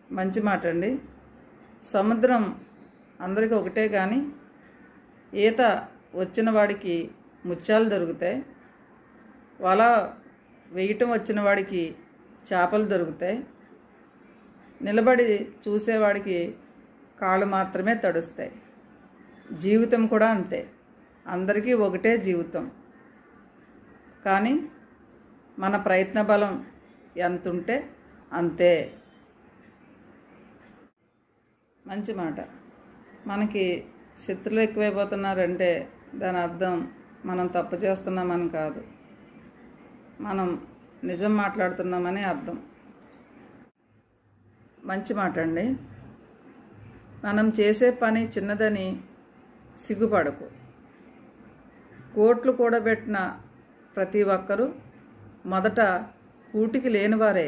మంచి మాట అండి. సముద్రం అందరికీ ఒకటే, కానీ ఈత వచ్చిన వాడికి ముత్యాలు దొరుకుతాయి, వల వేయటం వచ్చిన వాడికి చేపలు దొరుకుతాయి, నిలబడి చూసేవాడికి కాళ్ళు మాత్రమే తడుస్తాయి. జీవితం కూడా అంతే, అందరికీ ఒకటే జీవితం. కానీ మన ప్రయత్న బలం ఎంత ఉంటే అంతే. మంచి మాట. మనకి శత్రులు ఎక్కువైపోతున్నారంటే దాని అర్థం మనం తప్పు చేస్తున్నామని కాదు, మనం నిజం మాట్లాడుతున్నామని అర్థం. మంచి మాట అండి. మనం చేసే పని చిన్నదని సిగ్గుపడకు. కోట్లు కూడబెట్టిన ప్రతి ఒక్కరూ మొదట కూటికి లేనివారే.